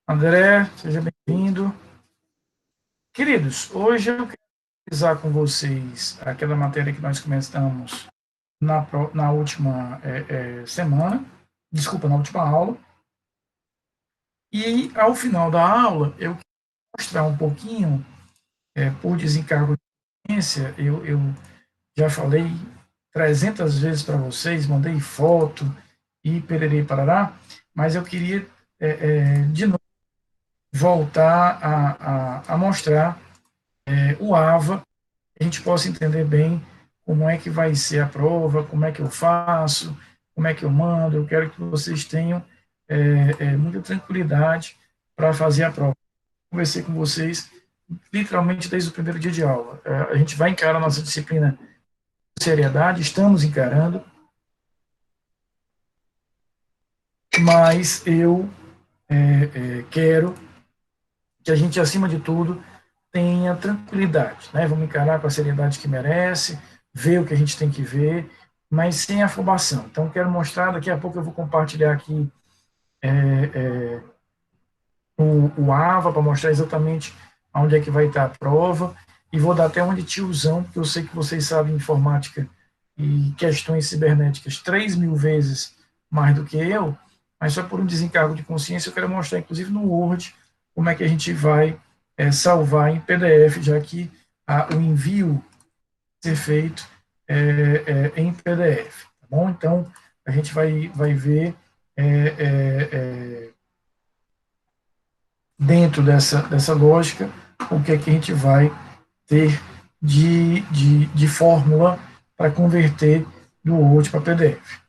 André, seja bem-vindo. Queridos, hoje eu quero analisar com vocês aquela matéria que nós começamos na última semana, desculpa, na última aula, e ao final da aula eu quero mostrar um pouquinho, por desencargo de consciência, eu já falei 300 vezes para vocês, mandei foto e pererei parará, mas eu queria de novo voltar a mostrar o AVA, que a gente possa entender bem como é que vai ser a prova, como é que eu faço, como é que eu mando. Eu quero que vocês tenham muita tranquilidade para fazer a prova. Conversei com vocês literalmente desde o primeiro dia de aula. A gente vai encarar a nossa disciplina com seriedade, estamos encarando, mas eu quero que a gente, acima de tudo, tenha tranquilidade, né? Vamos encarar com a seriedade que merece, ver o que a gente tem que ver, mas sem afobação. Então, quero mostrar, daqui a pouco eu vou compartilhar aqui o AVA para mostrar exatamente onde é que vai estar a prova, e vou dar até um de tiozão, porque eu sei que vocês sabem informática e questões cibernéticas 3.000 vezes mais do que eu, mas só por um desencargo de consciência eu quero mostrar, inclusive no Word, como é que a gente vai salvar em PDF, já que o envio ser feito em PDF, tá bom? Então, a gente vai ver dentro dessa lógica o que é que a gente vai ter de fórmula para converter do Word para PDF.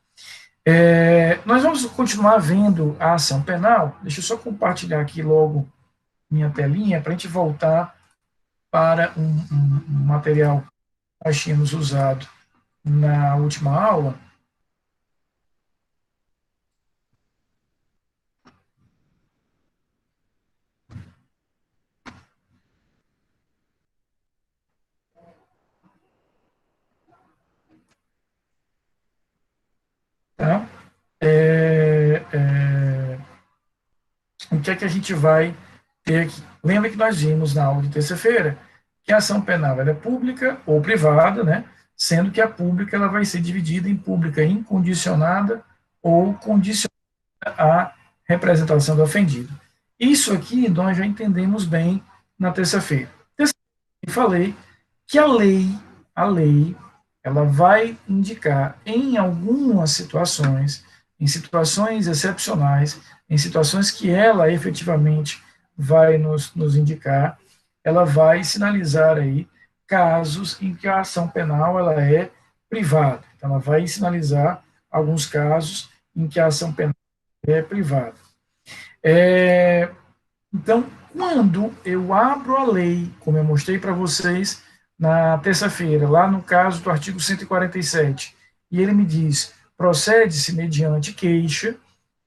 Nós vamos continuar vendo a ação penal. Deixa eu só compartilhar aqui logo minha telinha para a gente voltar para um material que nós tínhamos usado na última aula. Tá? O que é que a gente vai ter aqui? Lembra que nós vimos na aula de terça-feira que a ação penal é pública ou privada, né? Sendo que a pública ela vai ser dividida em pública incondicionada ou condicionada à representação do ofendido. Isso aqui nós já entendemos bem na terça-feira. Eu falei que a lei, ela vai indicar em algumas situações, em situações excepcionais, em situações que ela efetivamente vai nos indicar, ela vai sinalizar aí casos em que a ação penal ela é privada. Então, ela vai sinalizar alguns casos em que a ação penal é privada. Então, quando eu abro a lei, como eu mostrei para vocês na terça-feira, lá no caso do artigo 147, e ele me diz, procede-se mediante queixa,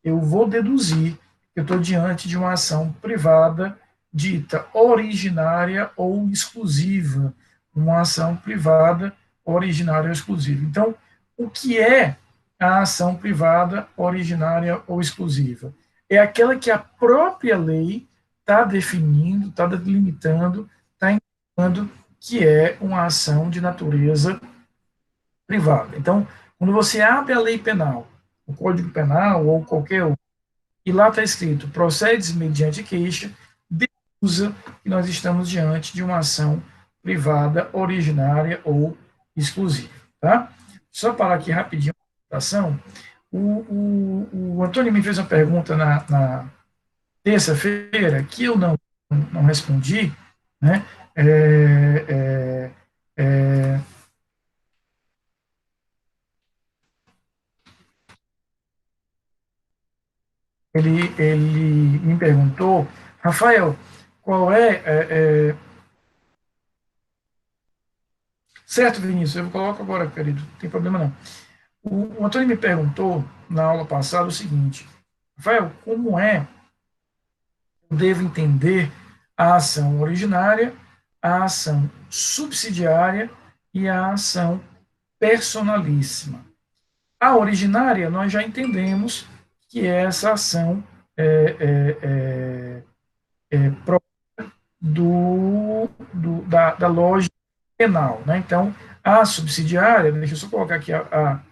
eu vou deduzir que eu estou diante de uma ação privada dita originária ou exclusiva, uma ação privada originária ou exclusiva. Então, o que é a ação privada originária ou exclusiva? É aquela que a própria lei está definindo, está delimitando, está indicando que é uma ação de natureza privada. Então, quando você abre a lei penal, o Código Penal ou qualquer outro, e lá está escrito procede mediante queixa, deduza que nós estamos diante de uma ação privada, originária ou exclusiva. Tá? Só parar aqui rapidinho a apresentação. O Antônio me fez uma pergunta na terça-feira que eu não respondi, né? É, é, é, ele me perguntou, Rafael, qual certo, Vinícius, eu coloco agora, querido, não tem problema não. O Antônio me perguntou na aula passada o seguinte, Rafael, como é que eu devo entender a ação originária, a ação subsidiária e a ação personalíssima? A originária, nós já entendemos que é essa ação da lógica penal. Né? Então, a subsidiária, deixa eu só colocar aqui a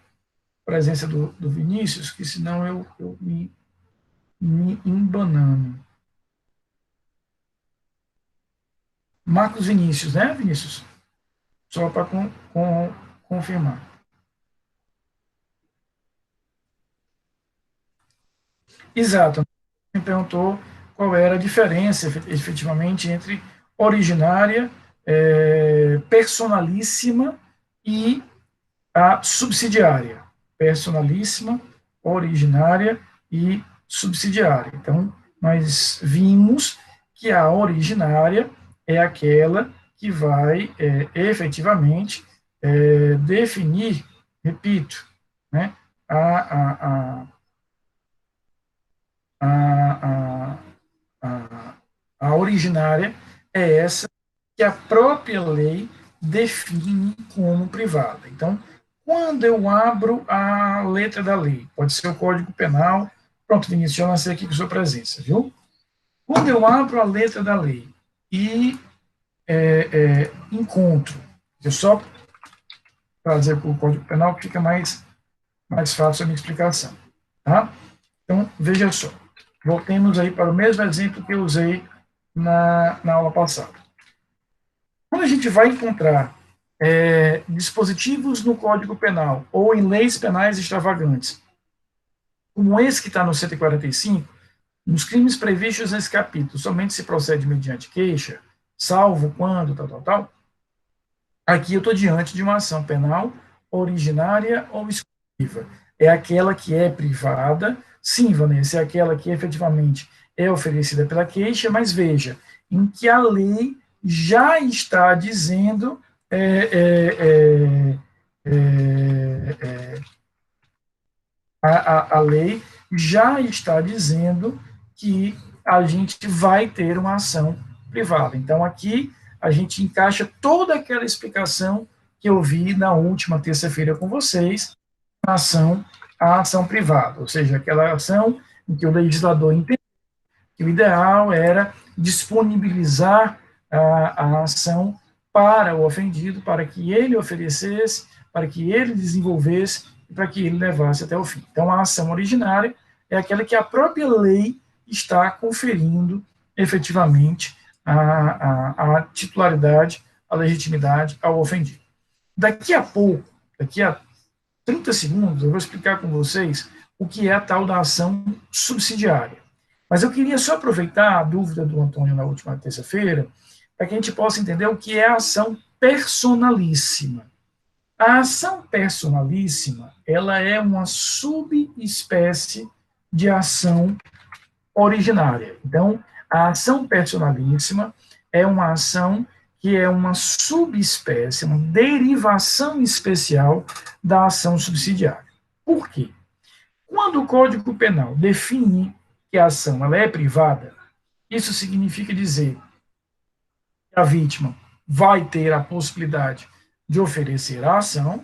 presença do Vinícius, que senão eu me embanano. Marcos Vinícius, né, Vinícius? Só para confirmar. Exato. Me perguntou qual era a diferença, efetivamente, entre originária, personalíssima e a subsidiária. Personalíssima, originária e subsidiária. Então, nós vimos que a originária é aquela que vai efetivamente definir, repito, né, a, a, a, a, a originária é essa que a própria lei define como privada. Então, quando eu abro a letra da lei, pode ser o Código Penal, pronto, Vinícius, eu lancei aqui com sua presença, viu? Quando eu abro a letra da lei e encontro, eu só trazer para o Código Penal que fica mais fácil a minha explicação, tá? Então, veja só, voltemos aí para o mesmo exemplo que eu usei na aula passada. Quando a gente vai encontrar dispositivos no Código Penal ou em leis penais extravagantes, como esse que está no 145, nos crimes previstos nesse capítulo, somente se procede mediante queixa, salvo quando, tal, aqui eu estou diante de uma ação penal originária ou exclusiva. É aquela que é privada, sim, Vanessa, é aquela que efetivamente é oferecida pela queixa, mas veja, em que a lei já está dizendo a lei já está dizendo que a gente vai ter uma ação privada. Então, aqui a gente encaixa toda aquela explicação que eu vi na última terça-feira com vocês, a ação privada, ou seja, aquela ação em que o legislador entendeu que o ideal era disponibilizar a ação para o ofendido, para que ele oferecesse, para que ele desenvolvesse e para que ele levasse até o fim. Então, a ação originária é aquela que a própria lei está conferindo efetivamente a titularidade, a legitimidade ao ofendido. Daqui a pouco, daqui a 30 segundos, eu vou explicar com vocês o que é a tal da ação subsidiária. Mas eu queria só aproveitar a dúvida do Antônio na última terça-feira, para que a gente possa entender o que é a ação personalíssima. A ação personalíssima, ela é uma subespécie de ação originária. Então, a ação personalíssima é uma ação que é uma subespécie, uma derivação especial da ação subsidiária. Por quê? Quando o Código Penal define que a ação ela é privada, isso significa dizer que a vítima vai ter a possibilidade de oferecer a ação,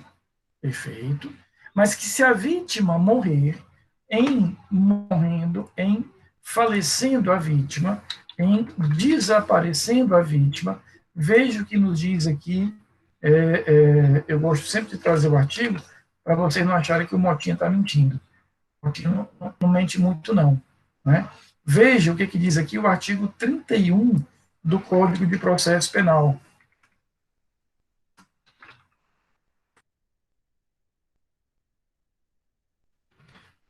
perfeito, mas que se a vítima morrer, em falecendo a vítima, em desaparecendo a vítima, veja o que nos diz aqui, eu gosto sempre de trazer o artigo, para vocês não acharem que o Motinha está mentindo. O Motinha não mente muito, não. Né? Veja o que diz aqui o artigo 31 do Código de Processo Penal.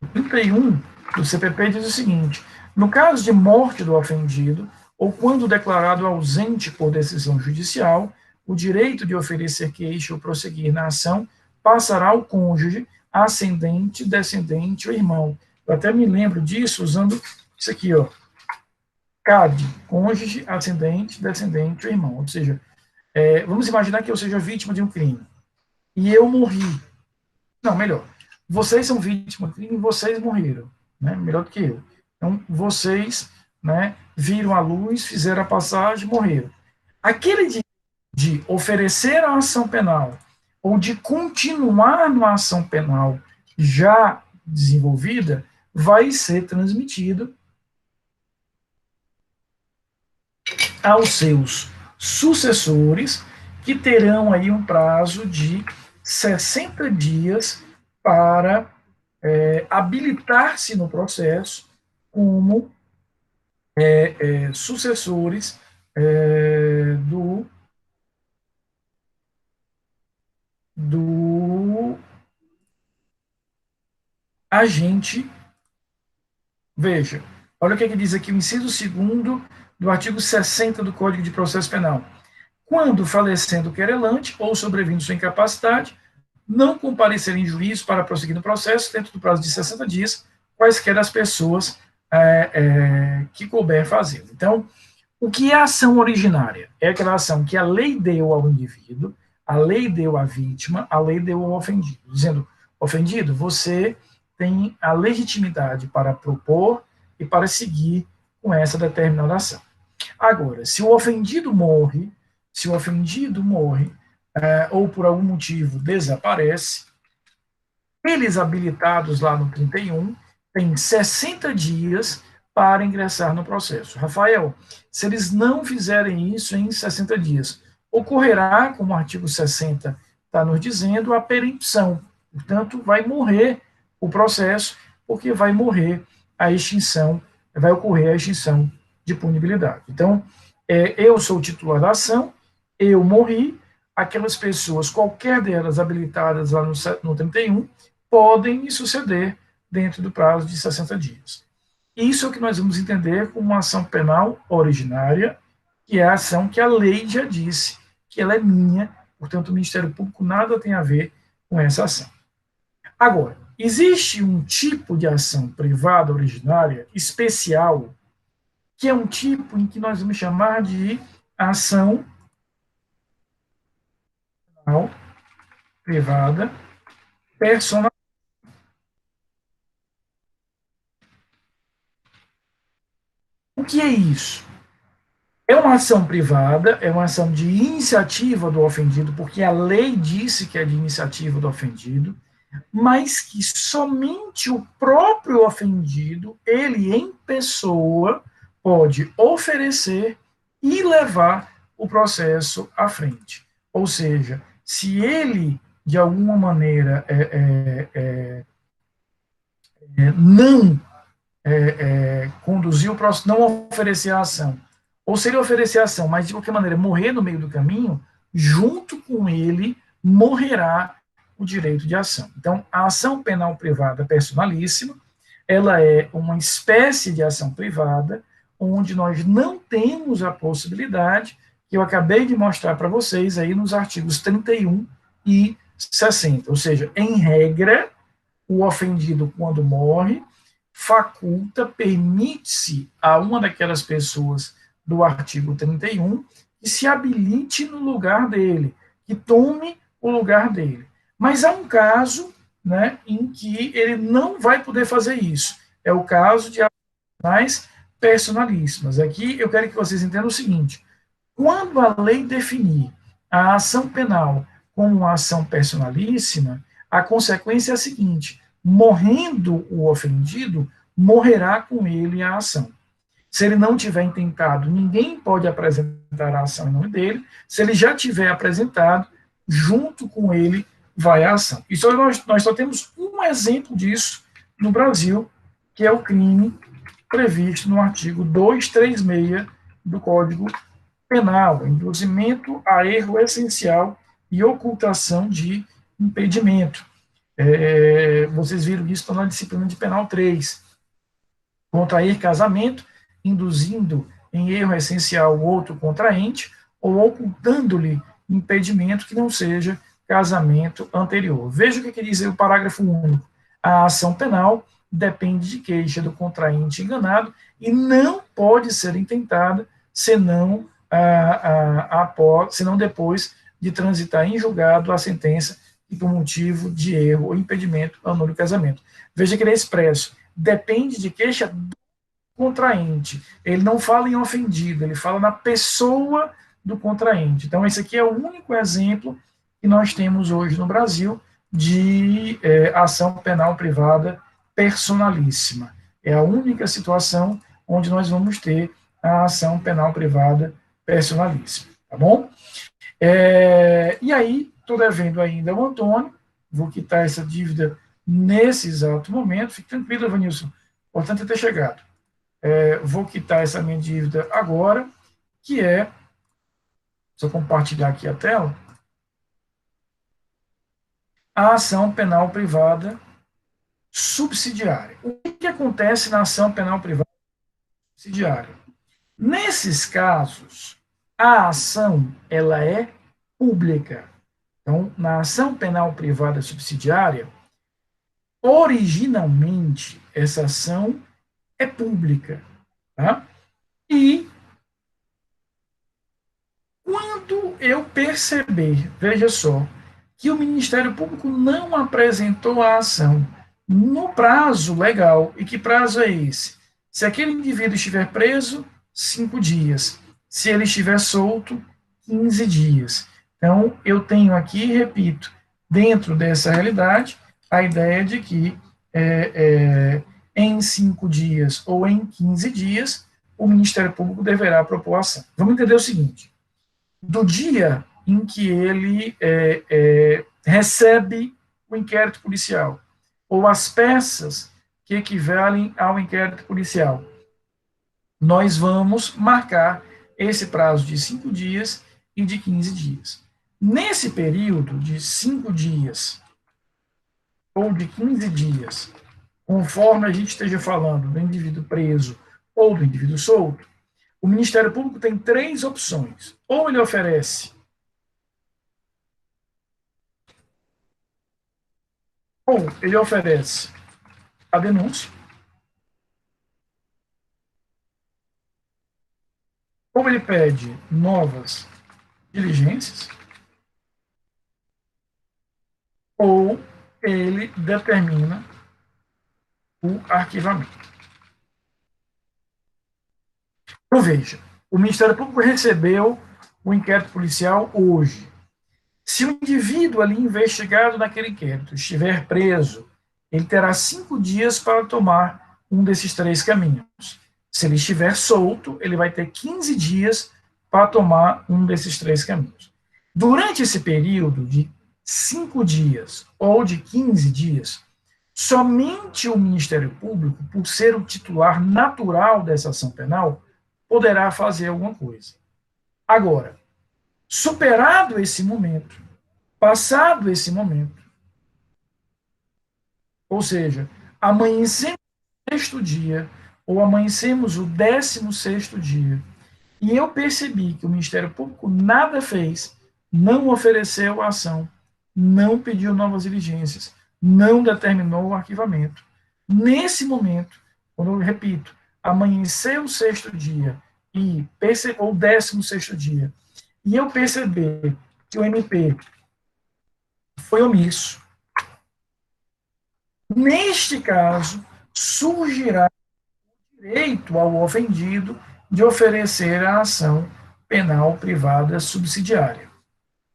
O 31 do CPP diz o seguinte: no caso de morte do ofendido, ou quando declarado ausente por decisão judicial, o direito de oferecer queixa ou prosseguir na ação passará ao cônjuge, ascendente, descendente ou irmão. Eu até me lembro disso usando isso aqui, ó. CAD, cônjuge, ascendente, descendente ou irmão. Ou seja, vamos imaginar que eu seja vítima de um crime e eu morri. Não, melhor. Vocês são vítimas de crime e vocês morreram. Né? Melhor do que eu. Então, vocês, né, viram a luz, fizeram a passagem, morreram. Aquele de oferecer a ação penal ou de continuar na ação penal já desenvolvida vai ser transmitido aos seus sucessores, que terão aí um prazo de 60 dias para habilitar-se no processo como sucessores do agente. Veja, olha o que diz aqui o inciso 2º do artigo 60 do Código de Processo Penal. Quando falecendo o querelante ou sobrevindo sua incapacidade, não comparecer em juízo para prosseguir no processo dentro do prazo de 60 dias, quaisquer as pessoas que couber fazer. Então, o que é a ação originária? É aquela ação que a lei deu ao indivíduo, a lei deu à vítima, a lei deu ao ofendido, dizendo, ofendido, você tem a legitimidade para propor e para seguir com essa determinada ação. Agora, se o ofendido morre, ou por algum motivo desaparece, eles habilitados lá no 31 têm 60 dias para ingressar no processo. Rafael, se eles não fizerem isso em 60 dias, ocorrerá, como o artigo 60 está nos dizendo, a perempção. Portanto, vai morrer o processo, porque vai morrer a extinção, vai ocorrer a extinção de punibilidade. Então, eu sou o titular da ação, eu morri, aquelas pessoas, qualquer delas habilitadas lá no 31, podem me suceder dentro do prazo de 60 dias. Isso é o que nós vamos entender como uma ação penal originária, que é a ação que a lei já disse que ela é minha, portanto, o Ministério Público nada tem a ver com essa ação. Agora, existe um tipo de ação privada originária especial, que é um tipo em que nós vamos chamar de ação penal privada personal. O que é isso? É uma ação privada, é uma ação de iniciativa do ofendido, porque a lei disse que é de iniciativa do ofendido, mas que somente o próprio ofendido, ele em pessoa, pode oferecer e levar o processo à frente. Ou seja, se ele, de alguma maneira, não conduzir o processo, não oferecer a ação, ou se ele oferecer a ação, mas de qualquer maneira morrer no meio do caminho, junto com ele morrerá o direito de ação. Então, a ação penal privada personalíssima, ela é uma espécie de ação privada, onde nós não temos a possibilidade, que eu acabei de mostrar para vocês aí nos artigos 31 e 60. Ou seja, em regra, o ofendido, quando morre, faculta, permite-se a uma daquelas pessoas do artigo 31 que se habilite no lugar dele, que tome o lugar dele. Mas há um caso, né, em que ele não vai poder fazer isso. É o caso de ações personalíssimas. Aqui eu quero que vocês entendam o seguinte: quando a lei definir a ação penal como uma ação personalíssima, a consequência é a seguinte: morrendo o ofendido, morrerá com ele a ação. Se ele não tiver intentado, ninguém pode apresentar a ação em nome dele. Se ele já tiver apresentado, junto com ele vai a ação. E nós só temos um exemplo disso no Brasil, que é o crime previsto no artigo 236 do Código Penal, induzimento a erro essencial e ocultação de impedimento. Vocês viram isso na disciplina de penal 3. Contrair casamento, induzindo em erro essencial o outro contraente, ou ocultando-lhe impedimento que não seja casamento anterior. Veja o que diz o parágrafo único. A ação penal depende de queixa do contraente enganado e não pode ser intentada senão, senão depois de transitar em julgado a sentença e por motivo de erro ou impedimento anula o casamento. Veja que ele é expresso. Depende de queixa do contraente. Ele não fala em ofendido, ele fala na pessoa do contraente. Então, esse aqui é o único exemplo que nós temos hoje no Brasil de ação penal privada personalíssima. É a única situação onde nós vamos ter a ação penal privada personalíssimo, tá bom? E aí, estou devendo ainda ao Antônio, vou quitar essa dívida nesse exato momento, fique tranquilo, Evanilson, o importante é ter chegado. Vou quitar essa minha dívida agora, que é, se eu compartilhar aqui a tela, a ação penal privada subsidiária. O que acontece na ação penal privada subsidiária? Nesses casos, a ação ela é pública. Então, na ação penal privada subsidiária, originalmente essa ação é pública, tá? E quando eu perceber, veja só, que o Ministério Público não apresentou a ação no prazo legal, e que prazo é esse? Se aquele indivíduo estiver preso, 5 dias. Se ele estiver solto, 15 dias. Então, eu tenho aqui, repito, dentro dessa realidade, a ideia de que em 5 dias ou em 15 dias, o Ministério Público deverá propor a ação. Vamos entender o seguinte: do dia em que ele recebe o inquérito policial, ou as peças que equivalem ao inquérito policial, nós vamos marcar esse prazo de 5 dias e de 15 dias. Nesse período de 5 dias ou de 15 dias, conforme a gente esteja falando do indivíduo preso ou do indivíduo solto, o Ministério Público tem 3 opções. Ou ele oferece a denúncia, ou ele pede novas diligências, ou ele determina o arquivamento. Então, veja, o Ministério Público recebeu o inquérito policial hoje. Se o indivíduo ali investigado naquele inquérito estiver preso, ele terá 5 dias para tomar um desses 3 caminhos. Se ele estiver solto, ele vai ter 15 dias para tomar um desses 3 caminhos. Durante esse período de 5 dias ou de 15 dias, somente o Ministério Público, por ser o titular natural dessa ação penal, poderá fazer alguma coisa. Agora, superado esse momento, passado esse momento, ou seja, amanhecemos o 6º dia, ou amanhecemos o 16º dia, e eu percebi que o Ministério Público nada fez, não ofereceu a ação, não pediu novas diligências, não determinou o arquivamento. Nesse momento, quando eu repito, amanheceu o 6º dia ou o 16º dia, e eu perceber que o MP foi omisso, neste caso, surgirá o direito ao ofendido de oferecer a ação penal privada subsidiária.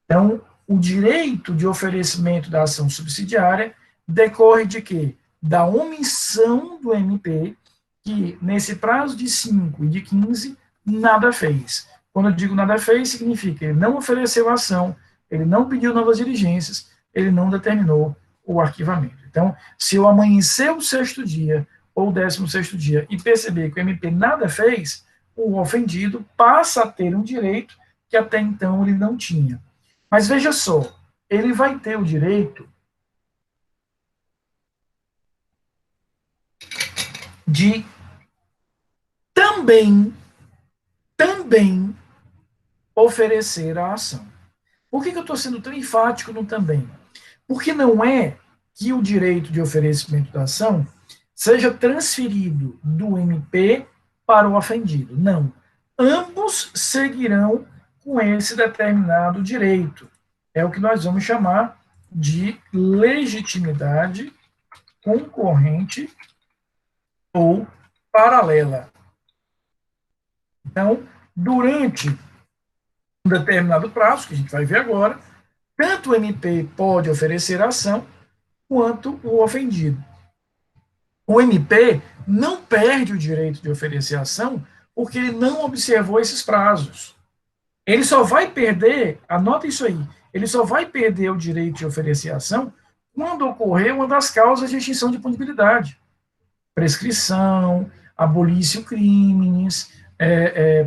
Então, o direito de oferecimento da ação subsidiária decorre de quê? Da omissão do MP, que nesse prazo de 5 e de 15, nada fez. Quando eu digo nada fez, significa que ele não ofereceu a ação, ele não pediu novas diligências, ele não determinou o arquivamento. Então, se eu amanhecer o 6º dia ou o 16º dia e perceber que o MP nada fez, o ofendido passa a ter um direito que até então ele não tinha. Mas veja só, ele vai ter o direito de também oferecer a ação. Por que eu estou sendo tão enfático no também? Porque não é que o direito de oferecimento da ação seja transferido do MP para o ofendido. Não. Ambos seguirão com esse determinado direito. É o que nós vamos chamar de legitimidade concorrente ou paralela. Então, durante um determinado prazo, que a gente vai ver agora, tanto o MP pode oferecer a ação, quanto o ofendido. O MP não perde o direito de oferecer a ação porque ele não observou esses prazos. Ele só vai perder, anota isso aí, ele só vai perder o direito de oferecer ação quando ocorrer uma das causas de extinção de punibilidade. Prescrição, abolício crimes,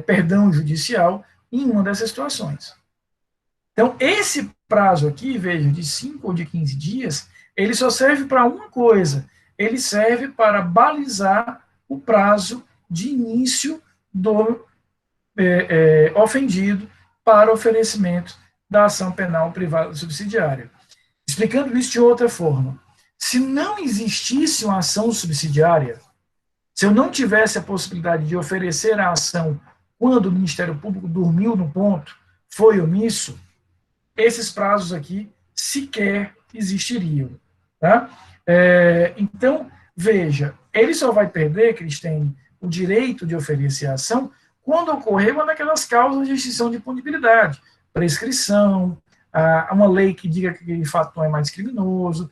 perdão judicial, em uma dessas situações. Então, esse prazo aqui, veja, de 5 ou de 15 dias, ele só serve para uma coisa, ele serve para balizar o prazo de início do ofendido para oferecimento da ação penal privada subsidiária. Explicando isso de outra forma, se não existisse uma ação subsidiária, se eu não tivesse a possibilidade de oferecer a ação quando o Ministério Público dormiu no ponto, foi omisso, esses prazos aqui sequer existiriam. Tá? Então, veja, ele só vai perder, Cristine, o direito de oferecer a ação quando ocorrer uma daquelas causas de extinção de punibilidade, prescrição, uma lei que diga que aquele fato não é mais criminoso,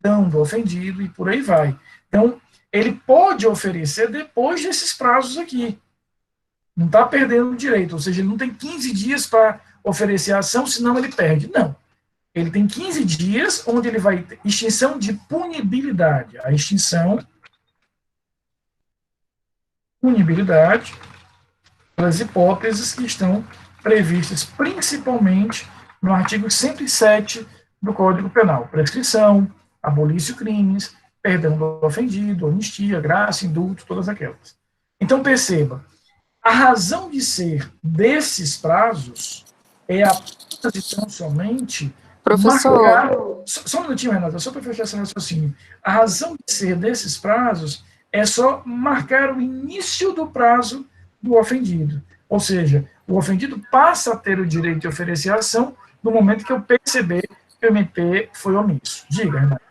perdão do ofendido e por aí vai. Então, ele pode oferecer depois desses prazos aqui. Não está perdendo o direito, ou seja, ele não tem 15 dias para oferecer a ação, senão ele perde. Não. Ele tem 15 dias onde ele vai ter extinção de punibilidade. A extinção, punibilidade, pelas hipóteses que estão previstas principalmente no artigo 107 do Código Penal. Prescrição, abolício crimes, perdão do ofendido, anistia, graça, indulto, todas aquelas. Então, perceba, a razão de ser desses prazos é apenas e tão somente Professor, marcar... Só um minutinho, Renata, só para fechar esse raciocínio. A razão de ser desses prazos é só marcar o início do prazo do ofendido. Ou seja, o ofendido passa a ter o direito de oferecer a ação no momento que eu perceber que o MP foi omisso. Diga, Renata.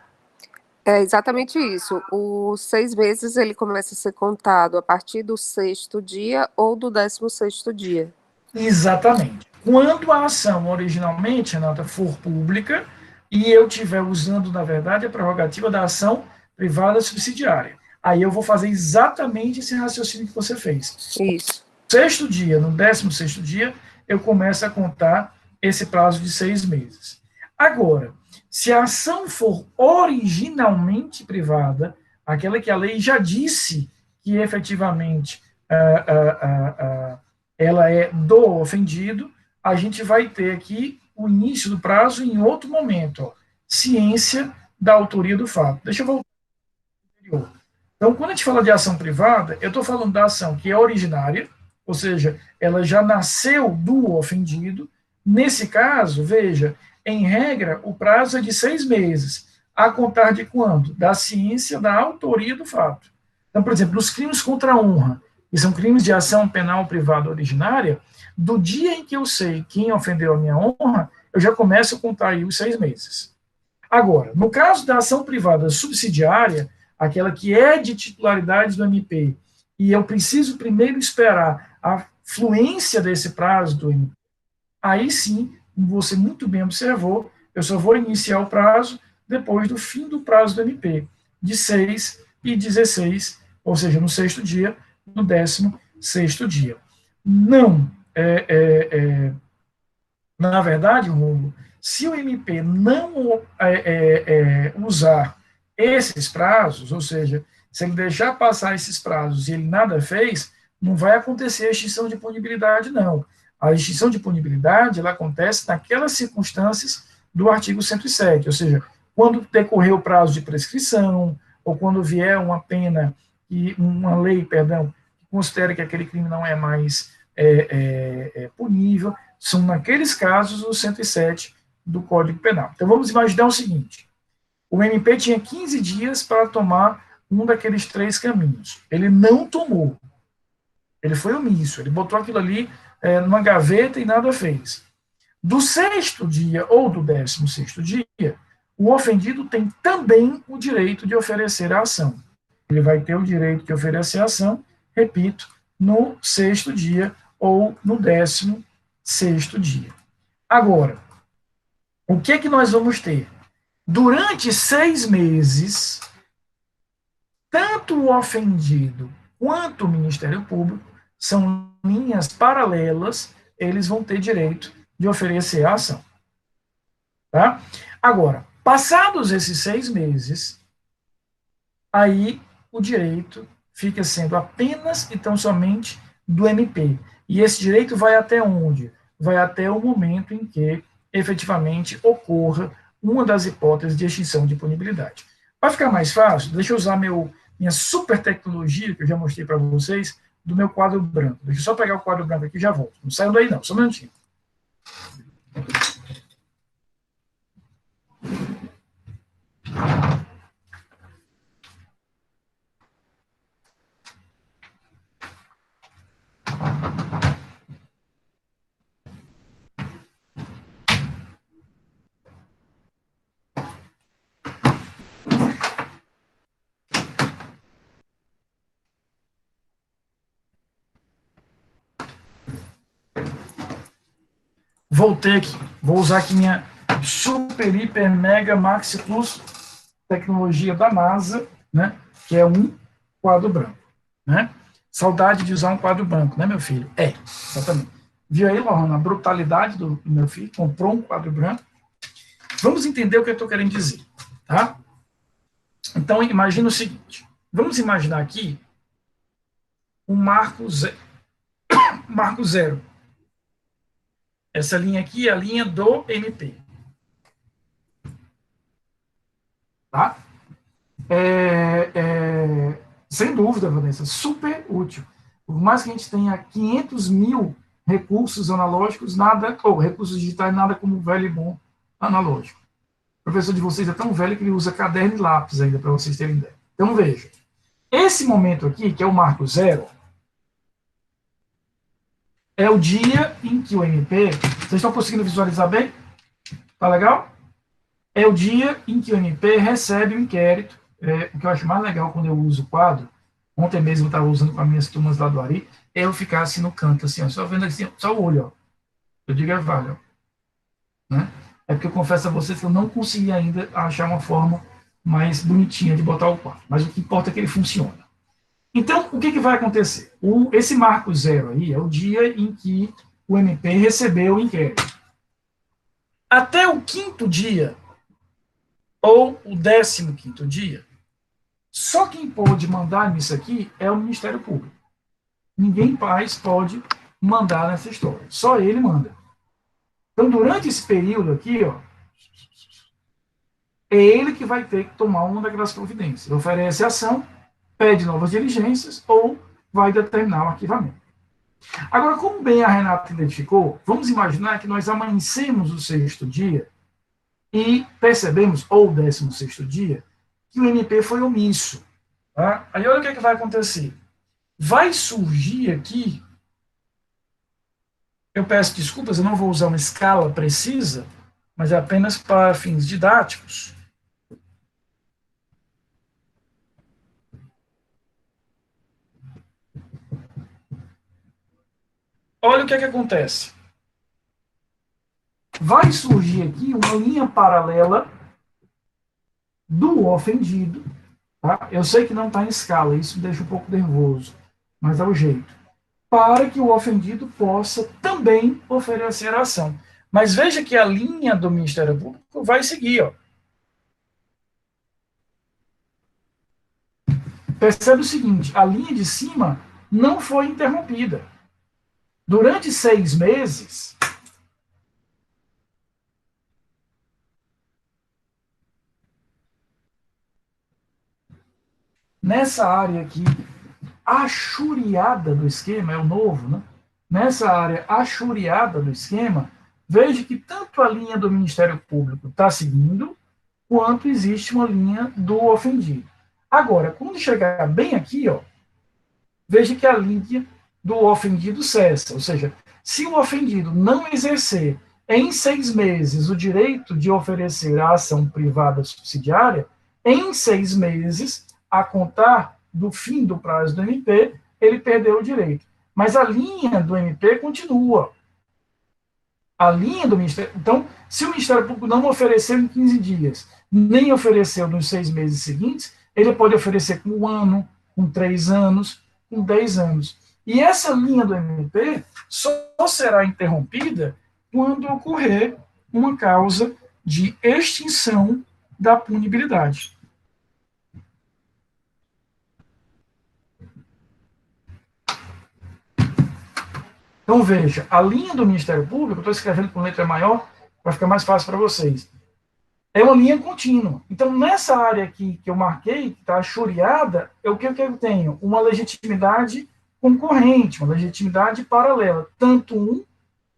é exatamente isso. Os 6 meses ele começa a ser contado a partir do 6º dia ou do 16º dia. Exatamente. Quando a ação originalmente, Renata, for pública e eu estiver usando, na verdade, a prerrogativa da ação privada subsidiária. Aí eu vou fazer exatamente esse raciocínio que você fez. Isso. No 6º dia, no 16º dia, eu começo a contar esse prazo de 6 meses. Agora, se a ação for originalmente privada, aquela que a lei já disse que efetivamente ela é do ofendido, a gente vai ter aqui o início do prazo em outro momento, ó, ciência da autoria do fato. Deixa eu voltar ao anterior. Então, quando a gente fala de ação privada, eu estou falando da ação que é originária, ou seja, ela já nasceu do ofendido. Nesse caso, veja, em regra, o prazo é de 6 meses, a contar de quando? Da ciência da autoria do fato. Então, por exemplo, nos crimes contra a honra, que são crimes de ação penal privada originária, do dia em que eu sei quem ofendeu a minha honra, eu já começo a contar aí os 6 meses. Agora, no caso da ação privada subsidiária, aquela que é de titularidade do MP, e eu preciso primeiro esperar a fluência desse prazo do MP, aí sim, como você muito bem observou, eu só vou iniciar o prazo depois do fim do prazo do MP, de 6 e 16, ou seja, no 6º dia, no 16º dia. Não, na verdade, Romulo, se o MP não usar esses prazos, ou seja, se ele deixar passar esses prazos e ele nada fez, não vai acontecer a extinção de punibilidade, não. A extinção de punibilidade, ela acontece naquelas circunstâncias do artigo 107, ou seja, quando decorrer o prazo de prescrição, ou quando vier uma pena, uma lei, perdão, que considere que aquele crime não é mais punível, são naqueles casos os 107 do Código Penal. Então vamos imaginar o seguinte, o MP tinha 15 dias para tomar um daqueles 3 caminhos. Ele não tomou. Ele foi omisso. Ele botou aquilo ali numa gaveta e nada fez. Do 6º dia ou do 16º dia, o ofendido tem também o direito de oferecer a ação. Ele vai ter o direito de oferecer a ação, repito, no 6º dia ou no 16º dia. Agora, o que é que nós vamos ter? Durante 6 meses, tanto o ofendido quanto o Ministério Público são linhas paralelas eles vão ter direito de oferecer a ação. Tá? Agora, passados esses 6 meses, aí o direito fica sendo apenas e tão somente do MP. E esse direito vai até onde? Vai até o momento em que efetivamente ocorra uma das hipóteses de extinção de punibilidade. Para ficar mais fácil, deixa eu usar minha super tecnologia, que eu já mostrei para vocês, do meu quadro branco. Deixa eu só pegar o quadro branco aqui e já volto. Não saiam daí não, só um minutinho. Voltei aqui. Vou usar aqui minha super, hiper, mega, maxi plus tecnologia da NASA, né? Que é um quadro branco, né? Saudade de usar um quadro branco, né, meu filho? É, exatamente. Viu aí, Lohana, a brutalidade do meu filho? Comprou um quadro branco. Vamos entender o que eu estou querendo dizer, tá? Então, imagina o seguinte. Vamos imaginar aqui um marco zero. Marco zero. Essa linha aqui é a linha do MP. Tá? Sem dúvida, Vanessa, super útil. Por mais que a gente tenha 500 mil recursos analógicos, nada, ou recursos digitais, nada como o velho e bom analógico. O professor de vocês é tão velho que ele usa caderno e lápis ainda, para vocês terem ideia. Então, veja. Esse momento aqui, que é o marco zero, é o dia em que o MP... Vocês estão conseguindo visualizar bem? Tá legal? É o dia em que o MP recebe o inquérito. O que eu acho mais legal quando eu uso o quadro, ontem mesmo eu estava usando com as minhas turmas lá do Ari, é eu ficar assim no canto, assim, ó, só vendo assim, só o olho, ó. Eu digo, vale, ó. Né? É porque eu confesso a vocês que eu não consegui ainda achar uma forma mais bonitinha de botar o quadro. Mas o que importa é que ele funciona. Então, o que vai acontecer? Esse marco zero aí é o dia em que o MP recebeu o inquérito. Até o 5º dia, ou o 15º dia, só quem pode mandar nisso aqui é o Ministério Público. Ninguém mais pode mandar nessa história. Só ele manda. Então, durante esse período aqui, ó, é ele que vai ter que tomar uma daquelas providências. Oferece ação, pede novas diligências ou vai determinar o arquivamento. Agora, como bem a Renata identificou, vamos imaginar que nós amanhecemos o 6º dia e percebemos, ou o 16º dia, que o MP foi omisso. Tá? Aí olha o que vai acontecer. Vai surgir aqui, eu peço desculpas, eu não vou usar uma escala precisa, mas é apenas para fins didáticos. Olha o que acontece. Vai surgir aqui uma linha paralela do ofendido. Tá? Eu sei que não está em escala, isso me deixa um pouco nervoso, mas é o jeito. Para que o ofendido possa também oferecer a ação. Mas veja que a linha do Ministério Público vai seguir. Ó. Percebe o seguinte, a linha de cima não foi interrompida. Durante 6 meses, nessa área aqui, achuriada do esquema, é o novo, né? Nessa área achuriada do esquema, veja que tanto a linha do Ministério Público está seguindo, quanto existe uma linha do ofendido. Agora, quando chegar bem aqui, ó, veja que a linha do ofendido cessa, ou seja, se o ofendido não exercer em 6 meses o direito de oferecer a ação privada subsidiária, em 6 meses, a contar do fim do prazo do MP, ele perdeu o direito. Mas a linha do MP continua. A linha do Ministério... Então, se o Ministério Público não ofereceu em 15 dias, nem ofereceu nos 6 meses seguintes, ele pode oferecer com 1 ano, com 3 anos, com 10 anos. E essa linha do MP só será interrompida quando ocorrer uma causa de extinção da punibilidade. Então, veja, a linha do Ministério Público, eu estou escrevendo com letra maior para ficar mais fácil para vocês, é uma linha contínua. Então, nessa área aqui que eu marquei, que está choreada, o que eu tenho? Uma legitimidade concorrente, uma legitimidade paralela. Tanto um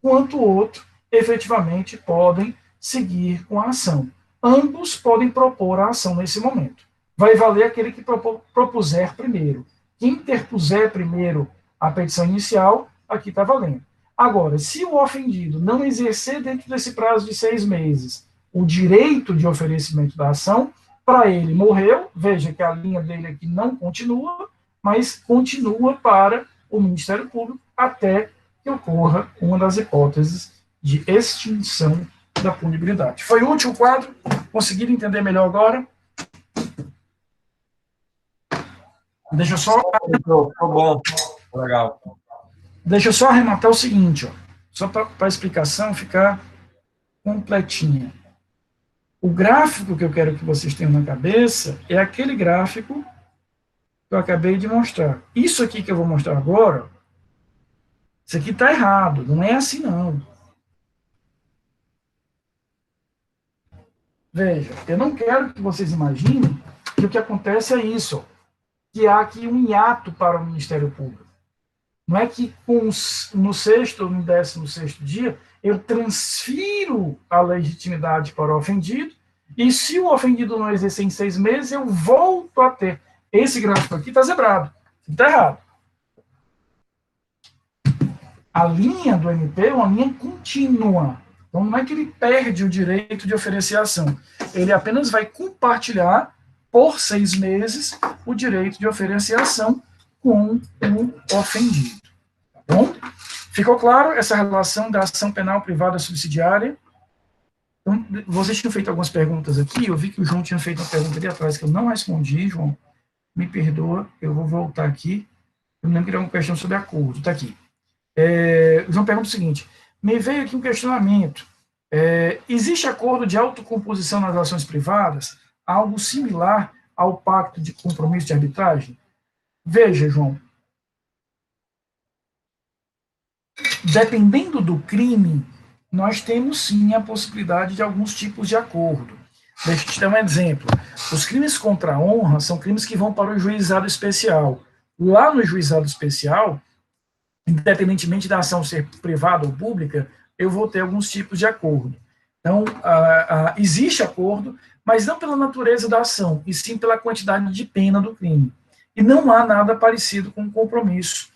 quanto o outro, efetivamente, podem seguir com a ação. Ambos podem propor a ação nesse momento. Vai valer aquele que propuser primeiro. Quem interpuser primeiro a petição inicial, aqui está valendo. Agora, se o ofendido não exercer dentro desse prazo de 6 meses o direito de oferecimento da ação, para ele morreu, veja que a linha dele aqui não continua, mas continua para o Ministério Público até que ocorra uma das hipóteses de extinção da punibilidade. Foi útil o quadro? Conseguiram entender melhor agora? Deixa eu só... Ficou bom, legal. Deixa eu só arrematar o seguinte, ó, só para a explicação ficar completinha. O gráfico que eu quero que vocês tenham na cabeça é aquele gráfico que eu acabei de mostrar. Isso aqui que eu vou mostrar agora, isso aqui está errado, não é assim não. Veja, eu não quero que vocês imaginem que o que acontece é isso, que há aqui um hiato para o Ministério Público. Não é que no sexto ou no 16º dia eu transfiro a legitimidade para o ofendido e se o ofendido não exercer em 6 meses, eu volto a ter. Esse gráfico aqui está zebrado, está errado. A linha do MP é uma linha contínua. Então, não é que ele perde o direito de oferecer ação. Ele apenas vai compartilhar, por 6 meses, o direito de oferecer ação com o ofendido. Tá bom? Ficou claro essa relação da ação penal privada subsidiária? Então, vocês tinham feito algumas perguntas aqui, eu vi que o João tinha feito uma pergunta ali atrás que eu não respondi, João, me perdoa, eu vou voltar aqui. Eu me lembro que era uma questão sobre acordo, está aqui. O João pergunta o seguinte, me veio aqui um questionamento, existe acordo de autocomposição nas relações privadas, algo similar ao pacto de compromisso de arbitragem? Veja, João, dependendo do crime, nós temos sim a possibilidade de alguns tipos de acordo. Deixa eu te dar um exemplo. Os crimes contra a honra são crimes que vão para o juizado especial. Lá no juizado especial, independentemente da ação ser privada ou pública, eu vou ter alguns tipos de acordo. Então, existe acordo, mas não pela natureza da ação, e sim pela quantidade de pena do crime. E não há nada parecido com um compromisso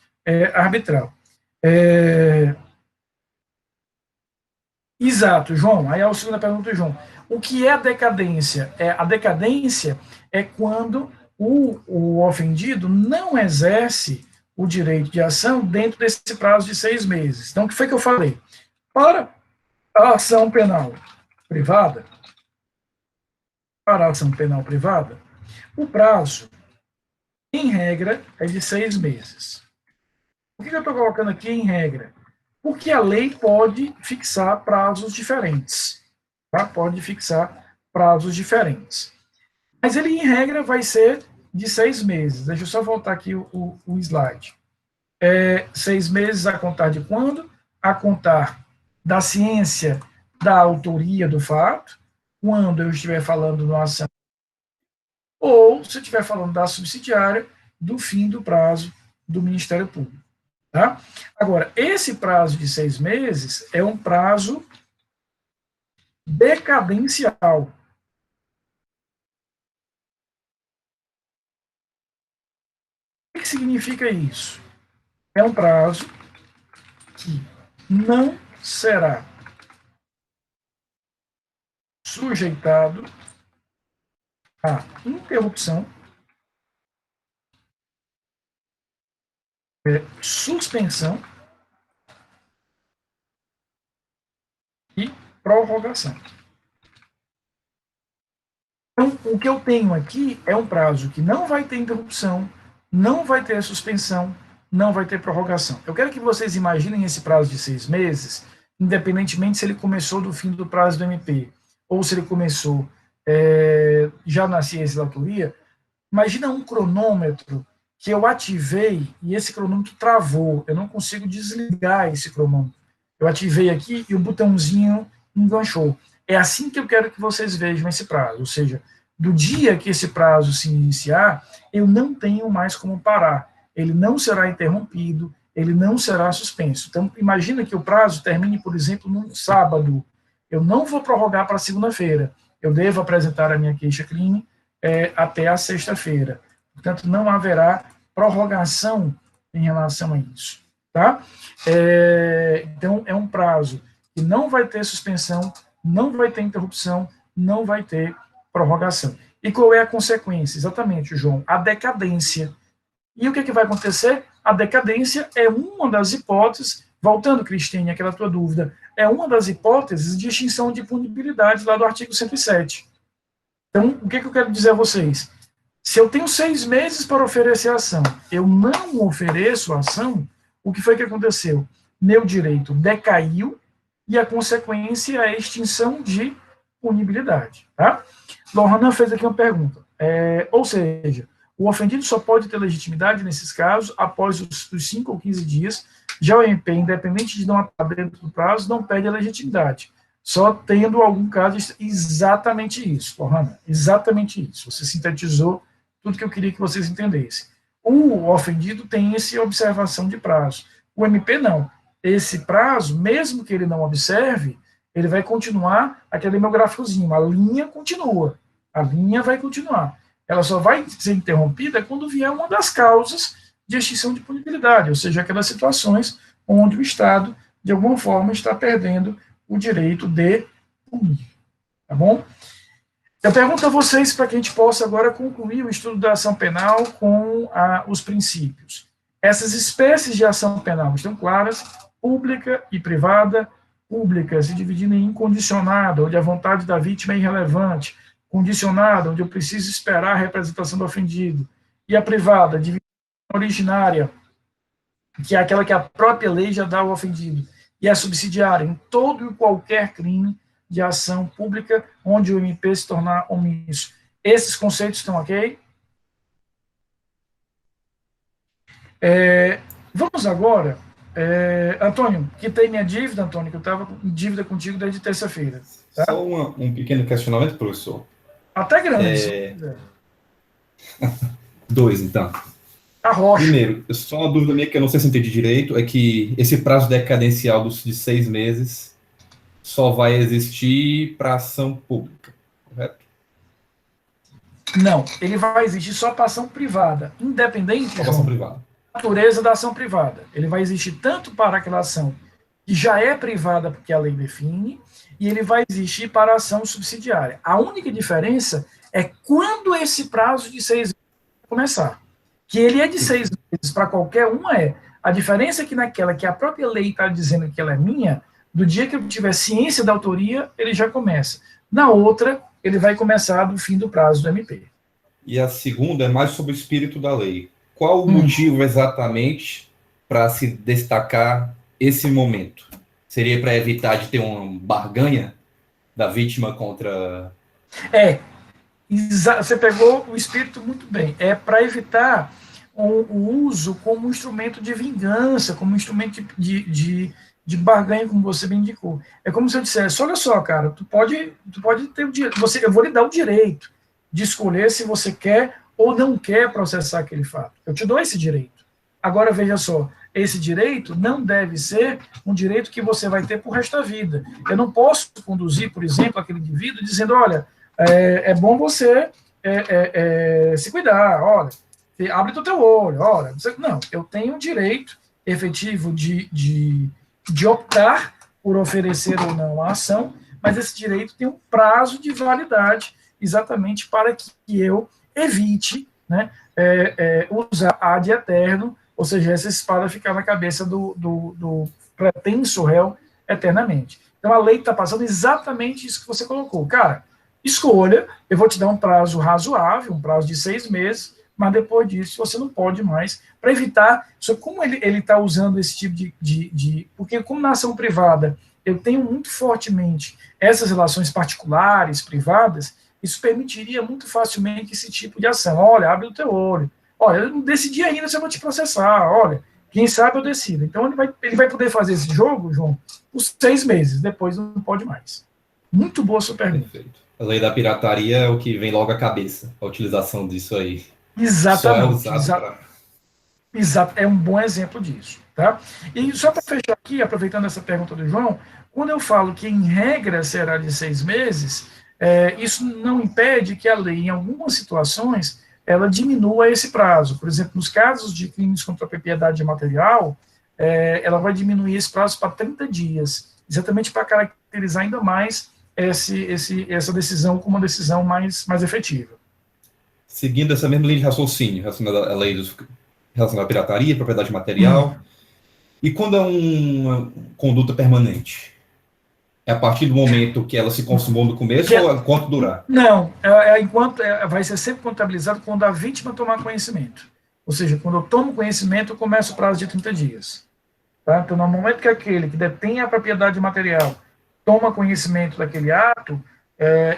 arbitral. Exato, João. Aí é a segunda pergunta do João. O que é a decadência? A decadência é quando o ofendido não exerce o direito de ação dentro desse prazo de 6 meses. Então, o que foi que eu falei? Para a ação penal privada, o prazo, em regra, é de 6 meses. Por que eu estou colocando aqui em regra? Porque a lei pode fixar prazos diferentes. Tá? Pode fixar prazos diferentes. Mas ele, em regra, vai ser de 6 meses. Deixa eu só voltar aqui o slide. 6 meses a contar de quando? A contar da ciência da autoria do fato, quando eu estiver falando da ação, ou se eu estiver falando da subsidiária, do fim do prazo do Ministério Público. Tá? Agora, esse prazo de 6 meses é um prazo decadencial. O que significa isso? É um prazo que não será sujeitado à interrupção, suspensão e prorrogação. Então, o que eu tenho aqui é um prazo que não vai ter interrupção, não vai ter suspensão, não vai ter prorrogação. Eu quero que vocês imaginem esse prazo de 6 meses, independentemente se ele começou do fim do prazo do MP, ou se ele começou já na ciência da autoria. Imagina um cronômetro que eu ativei e esse cronômetro travou. Eu não consigo desligar esse cronômetro. Eu ativei aqui e o botãozinho enganchou. É assim que eu quero que vocês vejam esse prazo. Ou seja, do dia que esse prazo se iniciar, eu não tenho mais como parar. Ele não será interrompido, ele não será suspenso. Então, imagina que o prazo termine, por exemplo, num sábado. Eu não vou prorrogar para segunda-feira. Eu devo apresentar a minha queixa-crime até a sexta-feira. Portanto, não haverá prorrogação em relação a isso. Tá? Então, é um prazo que não vai ter suspensão, não vai ter interrupção, não vai ter prorrogação. E qual é a consequência? Exatamente, João, a decadência. E o que vai acontecer? A decadência é uma das hipóteses, voltando, Cristine, àquela tua dúvida, é uma das hipóteses de extinção de punibilidade lá do artigo 107. Então, o que eu quero dizer a vocês? Se eu tenho 6 meses para oferecer a ação, eu não ofereço a ação, o que foi que aconteceu? Meu direito decaiu e a consequência é a extinção de punibilidade. Tá? Lohana fez aqui uma pergunta. Ou seja, o ofendido só pode ter legitimidade nesses casos após os 5 ou 15 dias. Já o MP, independente de não estar dentro do prazo, não perde a legitimidade. Só tendo algum caso, exatamente isso, Lohana, exatamente isso. Você sintetizou tudo que eu queria que vocês entendessem. O ofendido tem essa observação de prazo. O MP não. Esse prazo, mesmo que ele não observe, ele vai continuar aquele meu gráficozinho. A linha continua. A linha vai continuar. Ela só vai ser interrompida quando vier uma das causas de extinção de punibilidade, ou seja, aquelas situações onde o Estado, de alguma forma, está perdendo o direito de punir. Tá bom? Eu pergunto a vocês para que a gente possa agora concluir o estudo da ação penal com os princípios. Essas espécies de ação penal estão claras, pública e privada, pública se dividindo em incondicionada, onde a vontade da vítima é irrelevante, condicionada, onde eu preciso esperar a representação do ofendido, e a privada, dividida em originária, que é aquela que a própria lei já dá ao ofendido, e a subsidiária, em todo e qualquer crime de ação pública, onde o MP se tornar omisso. Esses conceitos estão ok? Vamos agora, Antônio, quitei minha dívida, Antônio, que eu estava em dívida contigo desde terça-feira. Tá? Só um pequeno questionamento, professor. Até grande. 2, então. A rocha. Primeiro, só uma dúvida minha que eu não sei se entendi direito, é que esse prazo decadencial de 6 meses só vai existir para ação pública, correto? Não, ele vai existir só para ação privada, independente da ação privada. Natureza da ação privada. Ele vai existir tanto para aquela ação que já é privada, porque a lei define, e ele vai existir para a ação subsidiária. A única diferença é quando esse prazo de 6 meses vai começar. Que ele é de 6 meses para qualquer um a diferença é que naquela que a própria lei está dizendo que ela é minha, do dia que eu tiver ciência da autoria, ele já começa. Na outra, ele vai começar do fim do prazo do MP. E a segunda é mais sobre o espírito da lei. Qual o motivo exatamente para se destacar esse momento? Seria para evitar de ter uma barganha da vítima contra... Você pegou o espírito muito bem. É para evitar o uso como instrumento de vingança, como instrumento de barganha, como você bem indicou. É como se eu dissesse, olha só, cara, tu pode ter o direito, eu vou lhe dar o direito de escolher se você quer ou não quer processar aquele fato. Eu te dou esse direito. Agora, veja só, esse direito não deve ser um direito que você vai ter por resto da vida. Eu não posso conduzir, por exemplo, aquele indivíduo dizendo, olha, é bom você se cuidar, olha, abre o teu olho, olha. Não, eu tenho o direito efetivo de optar por oferecer ou não a ação, mas esse direito tem um prazo de validade exatamente para que eu evite, né, usar ad eterno, ou seja, essa espada ficar na cabeça do pretenso réu eternamente. Então, a lei está passando exatamente isso que você colocou. Cara, escolha, eu vou te dar um prazo razoável, um prazo de 6 meses, mas depois disso você não pode mais, para evitar, só como ele está usando esse tipo porque como na ação privada eu tenho muito fortemente essas relações particulares, privadas, isso permitiria muito facilmente esse tipo de ação. Olha, abre o teu olho. Olha, eu não decidi ainda se eu vou te processar. Olha, quem sabe eu decido. Então ele vai poder fazer esse jogo, João, por 6 meses, depois não pode mais. Muito boa sua pergunta. Perfeito. A lei da pirataria é o que vem logo à cabeça, a utilização disso aí. Exatamente. Só é usado para... Exato, é um bom exemplo disso. Tá? E só para fechar aqui, aproveitando essa pergunta do João, quando eu falo que em regra será de 6 meses, isso não impede que a lei, em algumas situações, ela diminua esse prazo. Por exemplo, nos casos de crimes contra a propriedade material, ela vai diminuir esse prazo para 30 dias, exatamente para caracterizar ainda mais essa decisão como uma decisão mais efetiva. Seguindo essa mesma linha de raciocínio, relacionada à lei relacionada à pirataria, propriedade material, e quando é uma conduta permanente? É a partir do momento que ela se consumou no começo ou enquanto durar? Não, vai ser sempre contabilizado quando a vítima tomar conhecimento. Ou seja, quando eu tomo conhecimento, eu começo o prazo de 30 dias. Tá? Então, no momento que aquele que detém a propriedade material toma conhecimento daquele ato,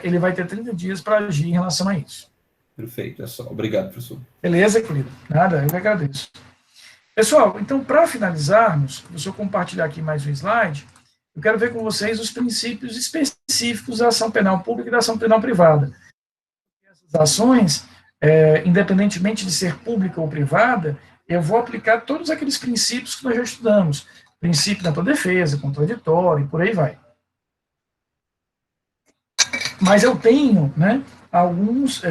ele vai ter 30 dias para agir em relação a isso. Perfeito, é só. Obrigado, professor. Beleza, querido? Nada, eu que agradeço. Pessoal, então, para finalizarmos, se eu compartilhar aqui mais um slide, eu quero ver com vocês os princípios específicos da ação penal pública e da ação penal privada. Essas ações, independentemente de ser pública ou privada, eu vou aplicar todos aqueles princípios que nós já estudamos. Princípio da autodefesa, contraditório, e por aí vai. Mas eu tenho, né, alguns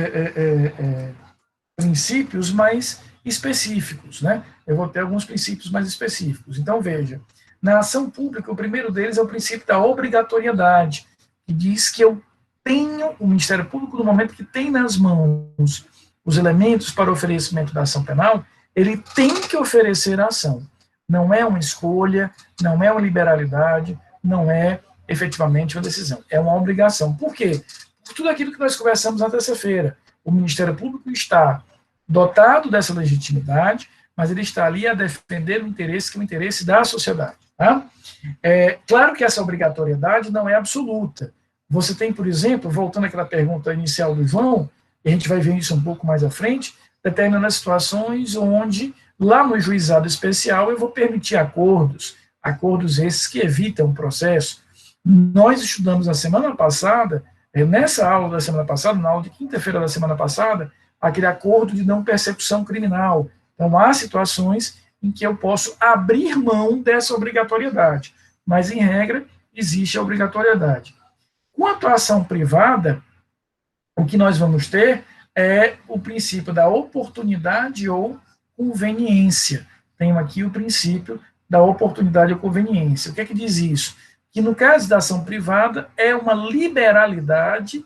princípios mais específicos, né? Eu vou ter alguns princípios mais específicos. Então, veja, na ação pública, o primeiro deles é o princípio da obrigatoriedade, que diz que eu tenho, o Ministério Público, no momento que tem nas mãos os elementos para o oferecimento da ação penal, ele tem que oferecer a ação. Não é uma escolha, não é uma liberalidade, não é efetivamente uma decisão. É uma obrigação. Por quê? Por tudo aquilo que nós conversamos na terça-feira. O Ministério Público está dotado dessa legitimidade, mas ele está ali a defender o interesse que é o interesse da sociedade. Tá? Claro que essa obrigatoriedade não é absoluta. Você tem, por exemplo, voltando àquela pergunta inicial do João, e a gente vai ver isso um pouco mais à frente, determinadas situações onde, lá no juizado especial, eu vou permitir acordos esses que evitam o processo. Nós estudamos na semana passada, nessa aula da semana passada, na aula de quinta-feira da semana passada, aquele acordo de não persecução criminal. Então, há situações em que eu posso abrir mão dessa obrigatoriedade, mas, em regra, existe a obrigatoriedade. Quanto à ação privada, o que nós vamos ter é o princípio da oportunidade ou conveniência. Tenho aqui o princípio da oportunidade ou conveniência. O que é que diz isso? Que no caso da ação privada é uma liberalidade,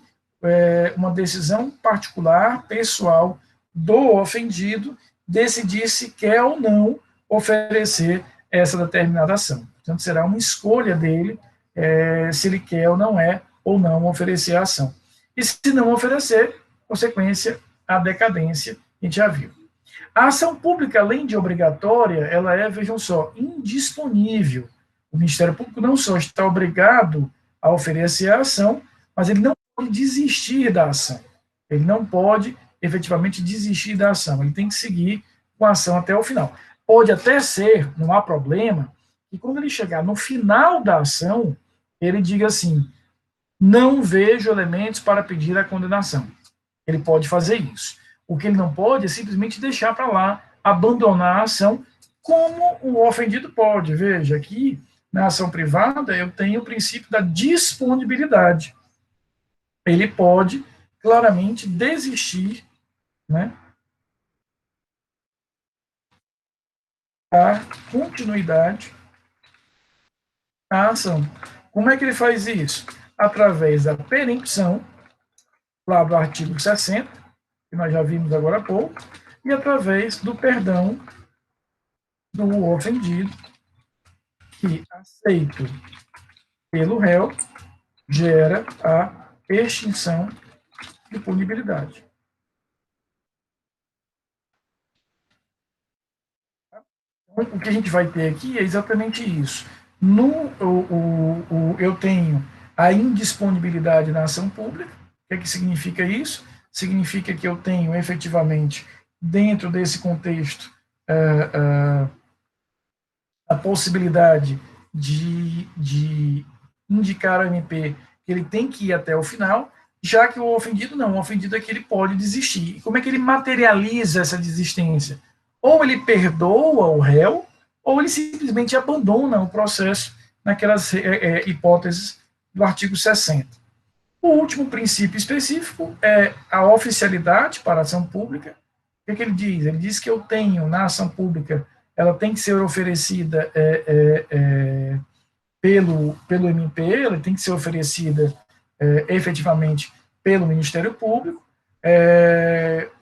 uma decisão particular, pessoal, do ofendido, decidir se quer ou não oferecer essa determinada ação. Portanto, será uma escolha dele se ele quer ou não oferecer a ação. E se não oferecer, consequência, a decadência, a gente já viu. A ação pública, além de obrigatória, ela vejam só, indisponível. O Ministério Público não só está obrigado a oferecer a ação, mas ele não pode desistir da ação. Ele não pode, efetivamente, desistir da ação. Ele tem que seguir com a ação até o final. Pode até ser, não há problema, que quando ele chegar no final da ação, ele diga assim, não vejo elementos para pedir a condenação. Ele pode fazer isso. O que ele não pode é simplesmente deixar para lá, abandonar a ação, como o ofendido pode. Veja, aqui, na ação privada, eu tenho o princípio da disponibilidade. Ele pode, claramente, desistir, né, a continuidade à ação. Como é que ele faz isso? Através da perempção, lá do artigo 60, que nós já vimos agora há pouco, e através do perdão do ofendido, que, aceito pelo réu, gera a extinção de punibilidade. Então, o que a gente vai ter aqui é exatamente isso. Eu tenho a indisponibilidade na ação pública. O que significa isso? Significa que eu tenho, efetivamente, dentro desse contexto, a possibilidade de indicar ao MP que ele tem que ir até o final, já que o ofendido não. O ofendido é que ele pode desistir. E como é que ele materializa essa desistência? Ou ele perdoa o réu, ou ele simplesmente abandona o processo naquelas hipóteses do artigo 60. O último princípio específico é a oficialidade para a ação pública. O que ele diz? Ele diz que eu tenho, na ação pública, ela tem que ser oferecida pelo MP, ela tem que ser oferecida efetivamente pelo Ministério Público.